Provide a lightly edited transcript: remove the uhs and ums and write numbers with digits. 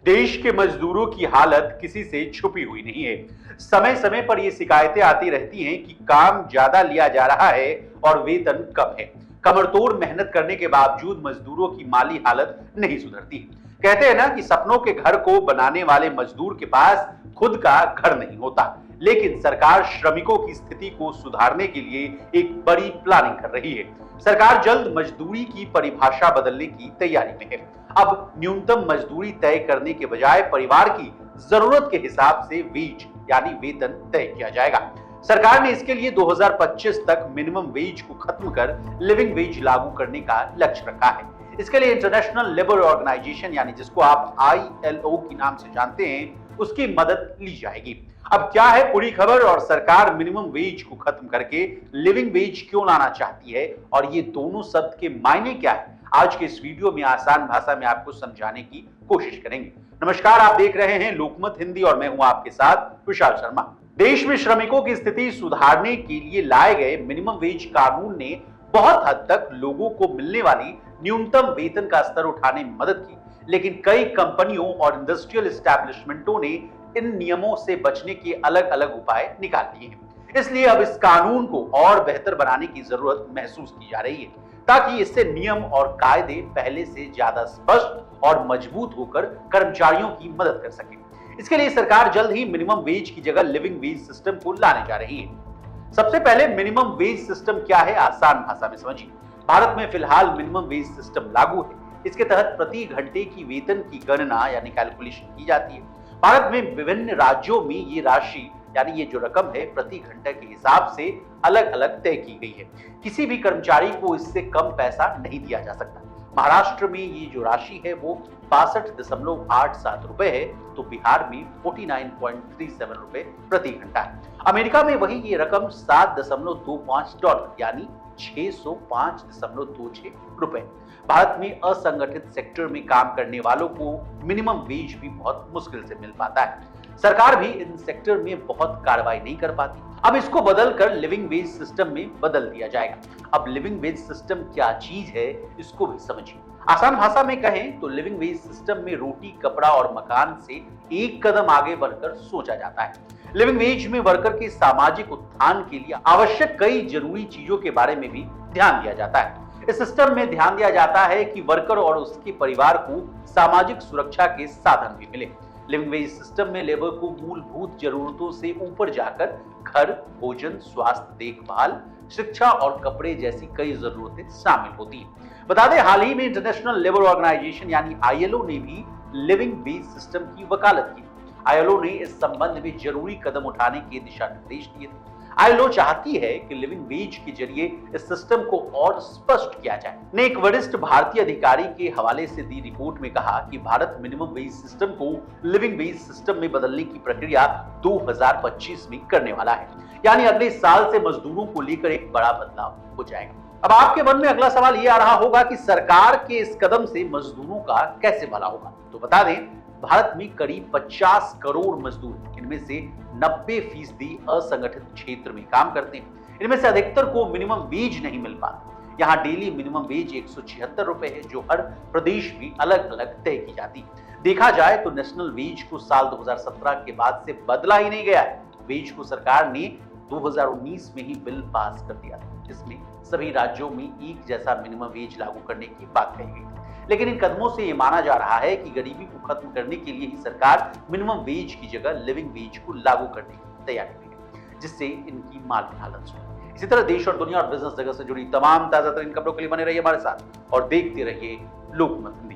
देश के मजदूरों की हालत किसी से छुपी हुई नहीं है। समय समय पर ये शिकायतें आती रहती हैं कि काम ज्यादा लिया जा रहा है और वेतन कम है। कमरतोड़ मेहनत करने के बावजूद मजदूरों की माली हालत नहीं सुधरती। कहते हैं ना कि सपनों के घर को बनाने वाले मजदूर के पास खुद का घर नहीं होता, लेकिन सरकार श्रमिकों की स्थिति को सुधारने के लिए एक बड़ी प्लानिंग कर रही है। सरकार जल्द मजदूरी की परिभाषा बदलने की तैयारी में है। अब न्यूनतम मजदूरी तय करने के बजाय परिवार की जरूरत के हिसाब से वेज यानी वेतन तय किया जाएगा। सरकार ने इसके लिए 2025 तक मिनिमम वेज को खत्म कर लिविंग वेज लागू करने का लक्ष्य रखा है। इसके लिए इंटरनेशनल लेबर ऑर्गेनाइजेशन यानी जिसको आप ILO के नाम से जानते हैं, उसकी मदद ली जाएगी। अब क्या है पूरी खबर और सरकार मिनिमम वेज को खत्म करके लिविंग वेज क्यों लाना चाहती है और ये दोनों शब्द के मायने क्या है, आज के इस वीडियो में आसान भाषा में आपको समझाने की कोशिश करेंगे। नमस्कार, आप देख रहे हैं लोकमत हिंदी और मैं हूं आपके साथ विशाल शर्मा। देश में श्रमिकों की स्थिति सुधारने के लिए लाए गए मिनिमम वेज कानून ने बहुत हद तक लोगों को मिलने वाली न्यूनतम वेतन का स्तर उठाने में मदद की, लेकिन कई कंपनियों और इंडस्ट्रियल एस्टैब्लिशमेंटों ने इन नियमों से बचने के अलग अलग उपाय निकाल लिए हैं। इसलिए अब इस कानून को और बेहतर बनाने की जरूरत महसूस की जा रही है, ताकि इससे नियम और कायदे पहले से ज्यादा स्पष्ट और मजबूत होकर कर्मचारियों की मदद कर सके। इसके लिए सरकार जल्द ही मिनिमम वेज की जगह लिविंग वेज सिस्टम को लाने जा रही है। सबसे पहले मिनिमम वेज सिस्टम क्या है, आसान भाषा में समझिए। भारत में फिलहाल मिनिमम वेज सिस्टम लागू है। इसके तहत प्रति घंटे की वेतन की गणना यानी कैलकुलेशन की जाती है। भारत में विभिन्न राज्यों में ये राशि यानी ये जो रकम है प्रति घंटे के हिसाब से अलग अलग तय की गई है। किसी भी कर्मचारी को इससे कम पैसा नहीं दिया जा सकता। महाराष्ट्र में ये जो राशि है वो 62.87 रुपए है, तो बिहार में 49.37 रुपए प्रति घंटा है। अमेरिका में वही ये रकम 7.25 डॉलर यानी 605.26 रुपए। भारत में असंगठित सेक्टर में काम करने वालों को मिनिमम वेज भी बहुत मुश्किल से मिल पाता है। सरकार भी इन सेक्टर में बहुत कार्रवाई नहीं कर पाती। अब इसको बदलकर लिविंग वेज सिस्टम में बदल दिया जाएगा। अब लिविंग वेज सिस्टम क्या चीज है, इसको भी समझिए। आसान भाषा में कहें तो लिविंग वेज सिस्टम में रोटी, कपड़ा और मकान से एक कदम आगे बढ़कर सोचा जाता है। लिविंग वेज में वर्कर के सामाजिक उत्थान के लिए आवश्यक कई जरूरी चीजों के बारे में भी ध्यान दिया जाता है। इस सिस्टम में ध्यान दिया जाता है कि वर्कर और उसके परिवार को सामाजिक सुरक्षा के साधन भी मिले। लिविंग वेज सिस्टम में लेबर को मूलभूत जरूरतों से ऊपर जाकर घर, भोजन, स्वास्थ्य देखभाल, शिक्षा और कपड़े जैसी कई जरूरतें शामिल होती हैं। बता दें, हाल ही में इंटरनेशनल लेबर ऑर्गेनाइजेशन यानी ILO ने भी लिविंग वेज सिस्टम की वकालत की। ILO ने इस संबंध में जरूरी कदम उठाने के दिशा निर्देश दिए थे। ILO चाहती है कि लिविंग वेज के जरिए इस सिस्टम को और स्पष्ट किया जाए। ने एक वरिष्ठ भारतीय अधिकारी के हवाले से दी रिपोर्ट में कहा कि भारत मिनिमम वेज सिस्टम को लिविंग वेज सिस्टम में बदलने की प्रक्रिया 2025 में करने वाला है, यानी अगले साल से मजदूरों को लेकर एक बड़ा बदलाव हो जाएगा। अब आपके मन में अगला सवाल ये आ रहा होगा कि सरकार के इस कदम से मजदूरों का कैसे भला होगा। तो बता दें, भारत में करीब 50 करोड़ मजदूर, इनमें से 90% असंगठित क्षेत्र में काम करते हैं। इनमें से अधिकतर को मिनिमम वेज नहीं मिल पाता। यहाँ डेली मिनिमम वेज 176 रुपए है, जो हर प्रदेश में अलग अलग तय की जाती है। देखा जाए तो नेशनल वेज को साल 2017 के बाद से बदला ही नहीं गया है। वेज को सरकार ने 2019 में ही बिल पास कर दिया था, जिसमें सभी राज्यों में एक जैसा मिनिमम वेज लागू करने की बात कही गई थी। लेकिन इन कदमों से ये माना जा रहा है कि गरीबी को खत्म करने के लिए ही सरकार मिनिमम वेज की जगह लिविंग वेज को लागू करने की तैयारी में है, जिससे इनकी माली हालत सुधरे। इसी तरह देश और दुनिया और बिजनेस जगत से जुड़ी तमाम ताजा तरीन खबरों के लिए बने रहिए हमारे साथ और देखते रहिए लोकमत हिंदी।